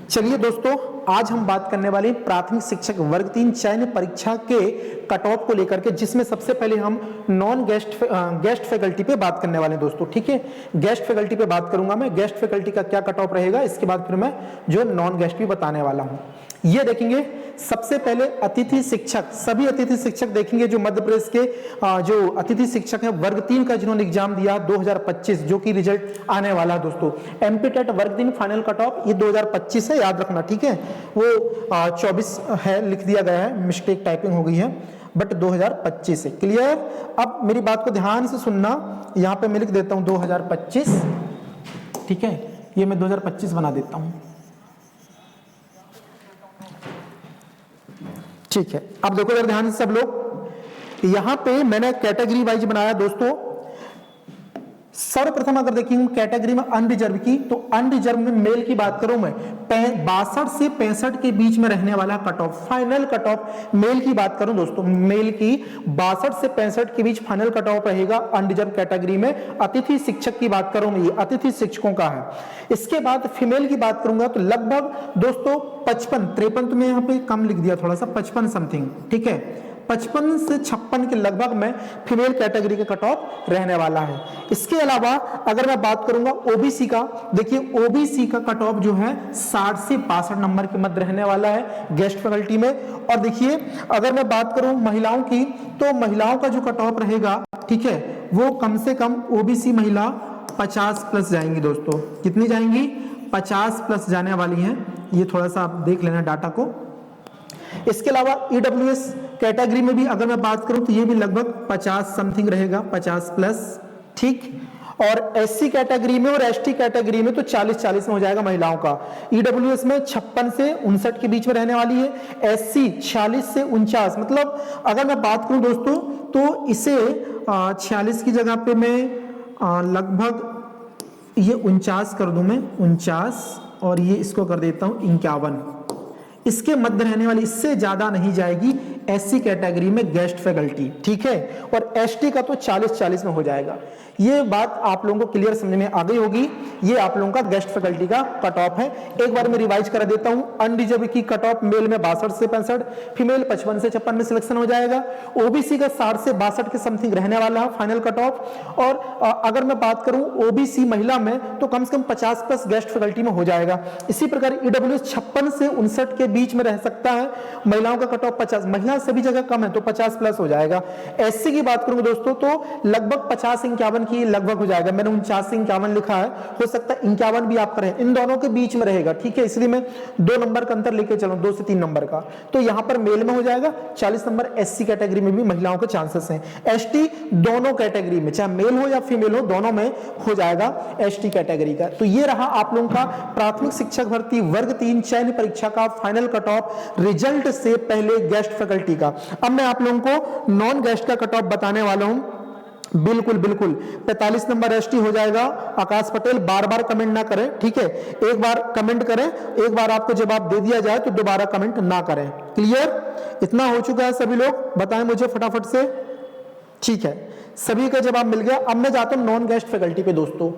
चलिए दोस्तों, आज हम बात करने वाले हैं प्राथमिक शिक्षक वर्ग 3 चयन परीक्षा के कट ऑफ को लेकर के, जिसमें सबसे पहले हम नॉन गेस्ट फैकल्टी पे बात करने वाले हैं दोस्तों। ठीक है, गेस्ट फैकल्टी पे बात करूंगा मैं, गेस्ट फैकल्टी का क्या कट ऑफ रहेगा, इसके बाद फिर मैं जो नॉन गेस्ट भी बताने वाला हूं। ये देखेंगे सबसे पहले अतिथि शिक्षक, सभी अतिथि शिक्षक देखेंगे जो मध्य प्रदेश के जो अतिथि शिक्षक हैं वर्ग 3 का जिन्होंने एग्जाम दिया 2025, जो कि रिजल्ट आने वाला है दोस्तों। एमपी टेट वर्ग 3 फाइनल कट ऑफ ये 2025 है, याद रखना। ठीक है, वो 24 है, लिख दिया गया है, मिस्टेक टाइपिंग हो गई है, बट 2025 है। क्लियर? अब मेरी बात को ध्यान से सुनना, यहां पे मैं लिख देता हूं 2025। ठीक है, ये मैं 2025 बना देता हूं। ठीक है, अब देखो जरा ध्यान से सब लोग, यहां पे मैंने कैटेगरी वाइज बनाया दोस्तों। सर्वप्रथम अगर देखेंगे कैटेगरी में अनरिजर्व की, तो अनरिजर्व में मेल की बात करूं मैं 62 से 65 के बीच में रहने वाला cut off, final cut of male की बात करूं दोस्तों, मेल की 62 से 65 के बीच फाइनल कट ऑफ रहेगा अनरिजर्व कैटेगरी में। अतिथि शिक्षक की बात करूं, ये अतिथि शिक्षकों का है। इसके बाद फीमेल की बात करूंगा तो लगभग दोस्तों 55, 53 तो मैं यहां पे कम लिख दिया थोड़ा सा, 55 समथिंग। ठीक है, 55 से 56 के लगभग में फीमेल कैटेगरी का कट ऑफ रहने वाला है। इसके अलावा अगर मैं बात करूंगा ओबीसी का, देखिए ओबीसी का कट ऑफ जो है 60 से 62 नंबर के मध्य रहने वाला है गेस्ट फैकल्टी में। और देखिए अगर मैं बात करूं महिलाओं की, तो महिलाओं का जो कट ऑफ रहेगा, ठीक है, वो कम से कम ओबीसी महिला 50 प्लस जाएंगी दोस्तों। कितनी जाएंगी? 50 प्लस जाने वाली हैं। ये थोड़ा सा आप देख लेना डाटा को। इसके अलावा ईडब्ल्यूएस कैटेगरी में भी अगर मैं बात करूं तो ये भी लगभग 50 समथिंग रहेगा, 50 प्लस। ठीक, और एससी कैटेगरी में और एसटी कैटेगरी में तो 40-40 में हो जाएगा महिलाओं का। ईडब्ल्यूएस में 56 से 59 के बीच में रहने वाली है, एससी 40 से 49। मतलब अगर मैं बात करूं दोस्तों तो इसे 46 की जगह पे मैं लगभग ये 49 कर दूं मैं, 49, और ये इसको कर देता हूं 51। इसके मध्य रहने वाली, इससे ज्यादा नहीं जाएगी एससी कैटेगरी में गेस्ट फैकल्टी। ठीक है, और एसटी का तो 40-40 में हो जाएगा। ये बात आप लोगों को क्लियर समझ में आ गई होगी। ये आप लोगों का गेस्ट फैकल्टी का कट ऑफ है। एक बार मैं रिवाइज कर देता हूं। अनरिजर्व की कट ऑफ मेल में 62 से 65, फीमेल 55 से 56 में सिलेक्शन हो जाएगा। ओबीसी का 60 से 62 के समथिंग रहने वाला है फाइनल कट ऑफ। और अगर मैं बात करूं ओबीसी महिला में, तो कम से कम 50 प्लस गेस्ट फैकल्टी में हो जाएगा। इसी प्रकार ईडब्ल्यूएस 56 से 59 के बीच में रह सकता है, महिलाओं का कट ऑफ 50, महिला सभी जगह कम है तो 50 प्लस हो जाएगा। एससी की बात करूंगा दोस्तों तो लगभग 50-51 की लगभग हो जाएगा। मैंने 49 से 51 लिखा है, हो सकता है 51 भी आप करें, इन दोनों के बीच में रहेगा। ठीक है, इसलिए मैं 2 नंबर का अंतर लेके चलूं, 2 से 3 नंबर का। तो यहां पर मेल में हो जाएगा 40 नंबर, एससी कैटेगरी में भी महिलाओं के चांसेस हैं। एसटी दोनों कैटेगरी में, चाहे मेल हो या फीमेल हो, दोनों में हो जाएगा एसटी कैटेगरी का। तो ये रहा आप लोगों का प्राथमिक शिक्षक भर्ती वर्ग 3 चयन परीक्षा का फाइनल कट ऑफ रिजल्ट से पहले गेस्ट फैकल्टी का। अब मैं आप लोगों को नॉन गेस्ट का कट ऑफ बताने वाला हूं। बिल्कुल 45 नंबर एसटी हो जाएगा। आकाश पटेल बार बार कमेंट ना करें, ठीक है, एक बार कमेंट करें, एक बार आपको जवाब दे दिया जाए तो दोबारा कमेंट ना करें। क्लियर? इतना हो चुका है, सभी लोग बताएं मुझे फटाफट से। ठीक है, सभी का जवाब मिल गया। अब मैं जाता हूं नॉन गेस्ट फैकल्टी पे दोस्तों।